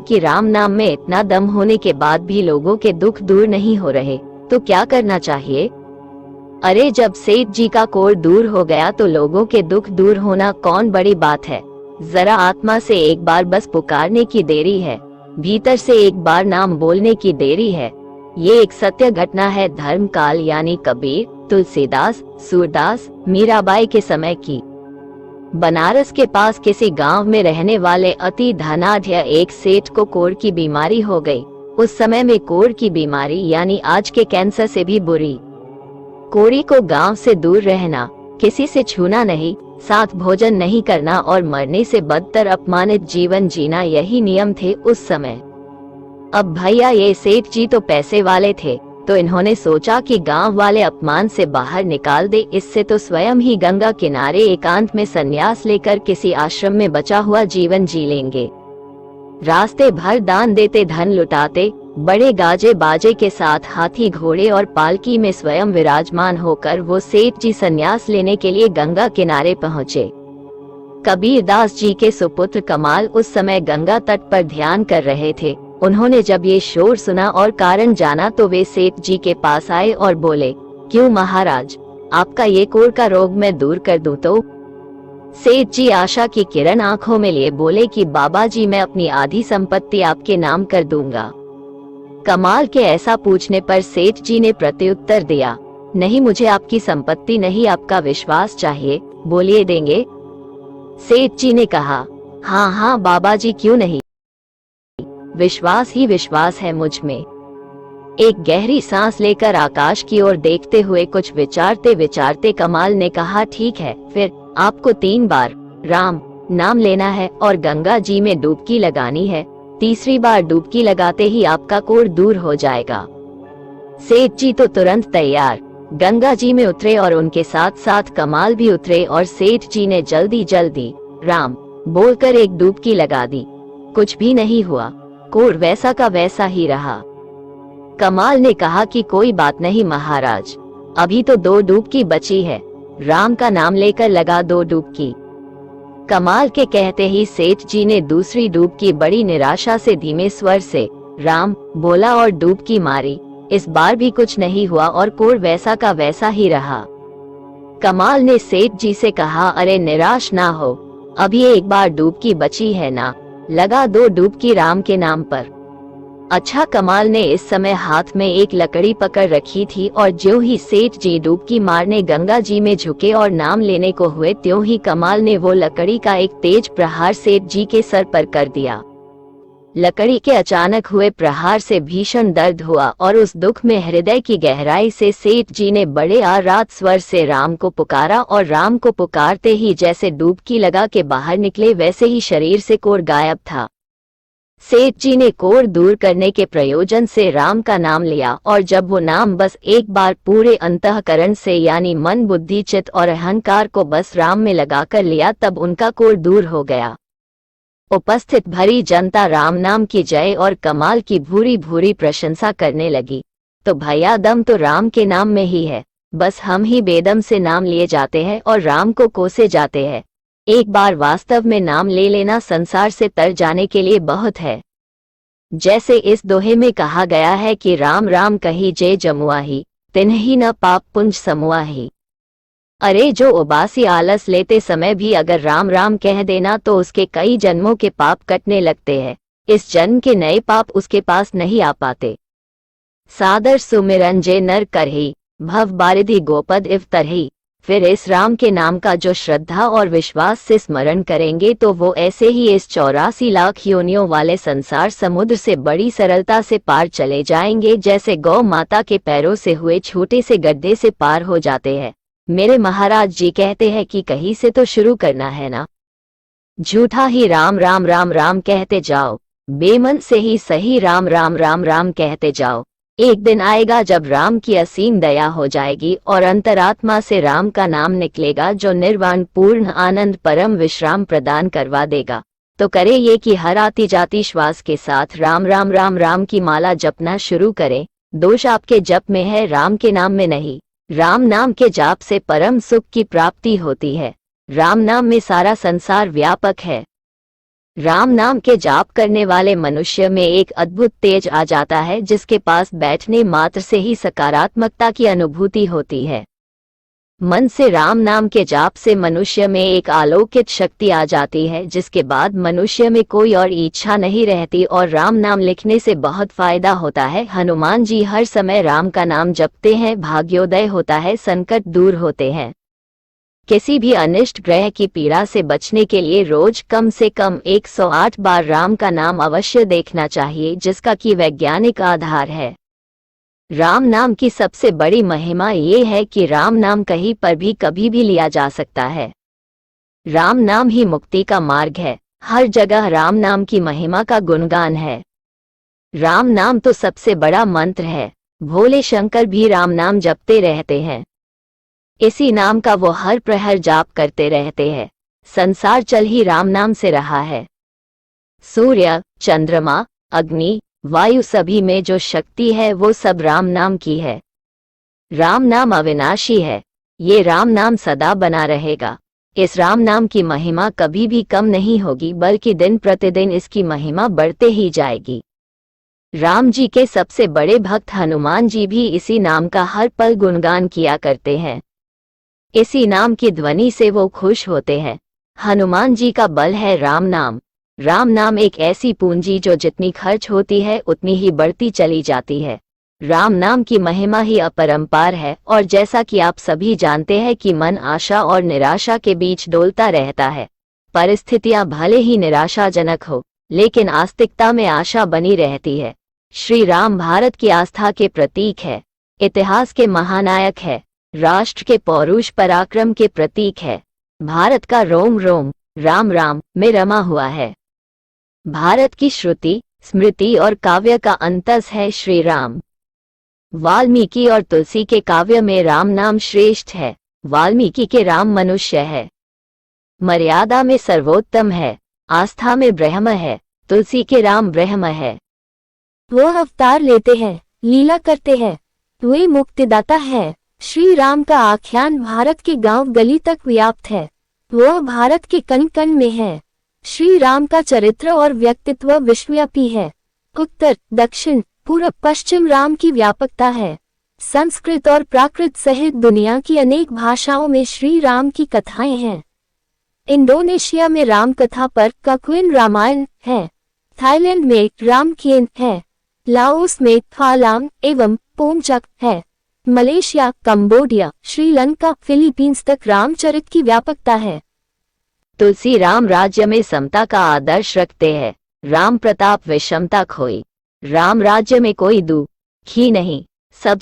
कि राम नाम में इतना दम होने के बाद भी लोगों के दुख दूर नहीं हो रहे, तो क्या करना चाहिए? अरे जब सेठ जी का कोढ़ दूर हो गया तो लोगों के दुख दूर होना कौन बड़ी बात है। जरा आत्मा से एक बार बस पुकारने की देरी है, भीतर से एक बार नाम बोलने की देरी है। ये एक सत्य घटना है धर्म काल यानी कबीर, तुलसीदास, सूरदास, मीराबाई के समय की। बनारस के पास किसी गांव में रहने वाले अति धनाढ्य एक सेठ को कोढ़ की बीमारी हो गई। उस समय में कोढ़ की बीमारी यानी आज के कैंसर से भी बुरी। कोढ़ी को गांव से दूर रहना, किसी से छूना नहीं, साथ भोजन नहीं करना और मरने से बदतर अपमानित जीवन जीना, यही नियम थे उस समय। अब भैया ये सेठ जी तो पैसे वाले थे, तो इन्होंने सोचा कि गांव वाले अपमान से बाहर निकाल दे, इससे तो स्वयं ही गंगा किनारे एकांत में संन्यास लेकर किसी आश्रम में बचा हुआ जीवन जी लेंगे। रास्ते भर दान देते, धन लुटाते, बड़े गाजे बाजे के साथ हाथी घोड़े और पालकी में स्वयं विराजमान होकर वो सेठ जी संन्यास लेने के लिए गंगा किनारे पहुँचे। कबीरदास जी के सुपुत्र कमाल उस समय गंगा तट पर ध्यान कर रहे थे। उन्होंने जब ये शोर सुना और कारण जाना तो वे सेठ जी के पास आए और बोले, क्यों महाराज, आपका ये कोढ़ का रोग मैं दूर कर दूं तो? सेठ जी आशा की किरण आंखों में लिए बोले कि बाबा जी मैं अपनी आधी संपत्ति आपके नाम कर दूंगा। कमाल के ऐसा पूछने पर सेठ जी ने प्रत्युत्तर दिया, नहीं मुझे आपकी संपत्ति नहीं, आपका विश्वास चाहिए, बोलिए देंगे? सेठ जी ने कहा, हाँ हाँ बाबा जी क्यों नहीं, विश्वास ही विश्वास है मुझ में। एक गहरी सांस लेकर आकाश की ओर देखते हुए कुछ विचारते विचारते कमाल ने कहा, ठीक है, फिर आपको 3 बार राम नाम लेना है और गंगा जी में डुबकी लगानी है। तीसरी बार डुबकी लगाते ही आपका कोढ़ दूर हो जाएगा। सेठ जी तो तुरंत तैयार गंगा जी में उतरे और उनके साथ साथ कमाल भी उतरे और सेठ जी ने जल्दी जल्दी राम बोलकर एक डुबकी लगा दी। कुछ भी नहीं हुआ, कोढ़ वैसा का वैसा ही रहा। कमाल ने कहा कि कोई बात नहीं महाराज, अभी तो 2 डुबकी बची है, राम का नाम लेकर लगा 2 डुबकी। कमाल के कहते ही सेठ जी ने दूसरी डुबकी बड़ी निराशा से धीमे स्वर से राम बोला और डुबकी मारी। इस बार भी कुछ नहीं हुआ और कोढ़ वैसा का वैसा ही रहा। कमाल ने सेठ जी से कहा, अरे निराश ना हो, अभी एक बार डुबकी बची है ना, लगा 2 डुबकी राम के नाम पर। अच्छा, कमाल ने इस समय हाथ में एक लकड़ी पकड़ रखी थी और ज्यों ही सेठ जी डुबकी मारने गंगा जी में झुके और नाम लेने को हुए, त्यों ही कमाल ने वो लकड़ी का एक तेज प्रहार सेठ जी के सर पर कर दिया। लकड़ी के अचानक हुए प्रहार से भीषण दर्द हुआ और उस दुख में हृदय की गहराई से सेठ जी ने बड़े आर्त स्वर से राम को पुकारा और राम को पुकारते ही जैसे डुबकी लगा के बाहर निकले वैसे ही शरीर से कोढ़ गायब था। सेठ जी ने कोढ़ दूर करने के प्रयोजन से राम का नाम लिया और जब वो नाम बस एक बार पूरे अंतःकरण से यानी मन बुद्धि चित्त और अहंकार को बस राम में लगाकर लिया, तब उनका कोढ़ दूर हो गया। उपस्थित भरी जनता राम नाम की जय और कमाल की भूरी भूरी प्रशंसा करने लगी। तो भैया दम तो राम के नाम में ही है, बस हम ही बेदम से नाम लिए जाते हैं और राम को कोसे जाते हैं। एक बार वास्तव में नाम ले लेना संसार से तर जाने के लिए बहुत है। जैसे इस दोहे में कहा गया है कि राम राम कही जे जमुआही, तिन्हि न पाप पुंज समुआही। अरे जो उबासी आलस लेते समय भी अगर राम राम कह देना तो उसके कई जन्मों के पाप कटने लगते हैं। इस जन्म के नए पाप उसके पास नहीं आ पाते। सादर सुमिरन जे नर करही, भव बारिधि गोपद इव तरही। फिर इस राम के नाम का जो श्रद्धा और विश्वास से स्मरण करेंगे तो वो ऐसे ही इस 84 लाख योनियों वाले संसार समुद्र से बड़ी सरलता से पार चले जाएंगे, जैसे गौ माता के पैरों से हुए छोटे से गड्ढे से पार हो जाते हैं। मेरे महाराज जी कहते हैं कि कहीं से तो शुरू करना है ना। झूठा ही राम राम राम राम कहते जाओ, बेमन से ही सही राम राम राम राम कहते जाओ। एक दिन आएगा जब राम की असीम दया हो जाएगी और अंतरात्मा से राम का नाम निकलेगा जो निर्वाण पूर्ण आनंद परम विश्राम प्रदान करवा देगा। तो करे ये कि हर आती जाती श्वास के साथ राम राम राम राम की माला जपना शुरू करें। दोष आपके जप में है, राम के नाम में नहीं। राम नाम के जाप से परम सुख की प्राप्ति होती है। राम नाम में सारा संसार व्यापक है। राम नाम के जाप करने वाले मनुष्य में एक अद्भुत तेज आ जाता है, जिसके पास बैठने मात्र से ही सकारात्मकता की अनुभूति होती है। मन से राम नाम के जाप से मनुष्य में एक अलौकिक शक्ति आ जाती है, जिसके बाद मनुष्य में कोई और इच्छा नहीं रहती और राम नाम लिखने से बहुत फायदा होता है। हनुमान जी हर समय राम का नाम जपते हैं, भाग्योदय होता है, संकट दूर होते हैं। किसी भी अनिष्ट ग्रह की पीड़ा से बचने के लिए रोज कम से कम 108 बार राम का नाम अवश्य देखना चाहिए, जिसका कि वैज्ञानिक आधार है। राम नाम की सबसे बड़ी महिमा ये है कि राम नाम कहीं पर भी कभी भी लिया जा सकता है। राम नाम ही मुक्ति का मार्ग है। हर जगह राम नाम की महिमा का गुणगान है। राम नाम तो सबसे बड़ा मंत्र है। भोले शंकर भी राम नाम जपते रहते हैं। इसी नाम का वो हर प्रहर जाप करते रहते हैं। संसार चल ही राम नाम से रहा है। सूर्य, चंद्रमा, अग्नि, वायु सभी में जो शक्ति है वो सब राम नाम की है। राम नाम अविनाशी है। ये राम नाम सदा बना रहेगा। इस राम नाम की महिमा कभी भी कम नहीं होगी, बल्कि दिन प्रतिदिन इसकी महिमा बढ़ते ही जाएगी। राम जी के सबसे बड़े भक्त हनुमान जी भी इसी नाम का हर पल गुणगान किया करते हैं। इसी नाम की ध्वनि से वो खुश होते हैं। हनुमान जी का बल है राम नाम। राम नाम एक ऐसी पूंजी जो जितनी खर्च होती है उतनी ही बढ़ती चली जाती है। राम नाम की महिमा ही अपरंपार है। और जैसा कि आप सभी जानते हैं कि मन आशा और निराशा के बीच डोलता रहता है। परिस्थितियां भले ही निराशाजनक हो, लेकिन आस्तिकता में आशा बनी रहती है। श्री राम भारत की आस्था के प्रतीक है, इतिहास के महानायक है, राष्ट्र के पौरुष पराक्रम के प्रतीक है। भारत का रोम रोम राम राम में रमा हुआ है। भारत की श्रुति, स्मृति और काव्य का अंतस है श्री राम। वाल्मीकि और तुलसी के काव्य में राम नाम श्रेष्ठ है। वाल्मीकि के राम मनुष्य है, मर्यादा में सर्वोत्तम है, आस्था में ब्रह्म है। तुलसी के राम ब्रह्म है। वो अवतार लेते हैं, लीला करते हैं, वे मुक्तिदाता है। श्री राम का आख्यान भारत के गांव गली तक व्याप्त है। वह भारत के कण कण में है। श्री राम का चरित्र और व्यक्तित्व विश्वव्यापी है। उत्तर, दक्षिण, पूर्व, पश्चिम राम की व्यापकता है। संस्कृत और प्राकृत सहित दुनिया की अनेक भाषाओं में श्री राम की कथाएं हैं। इंडोनेशिया में राम कथा पर कक्विन रामायण है। थाईलैंड में रामखेन है। लाओस में फालांग एवं पोमचक है। मलेशिया, कंबोडिया, श्रीलंका, फिलीपींस तक रामचरित की व्यापकता है। तुलसी राम राज्य में समता का आदर्श रखते हैं। राम प्रताप विषमता खोई। राम राज्य में कोई दुख ही नहीं, सब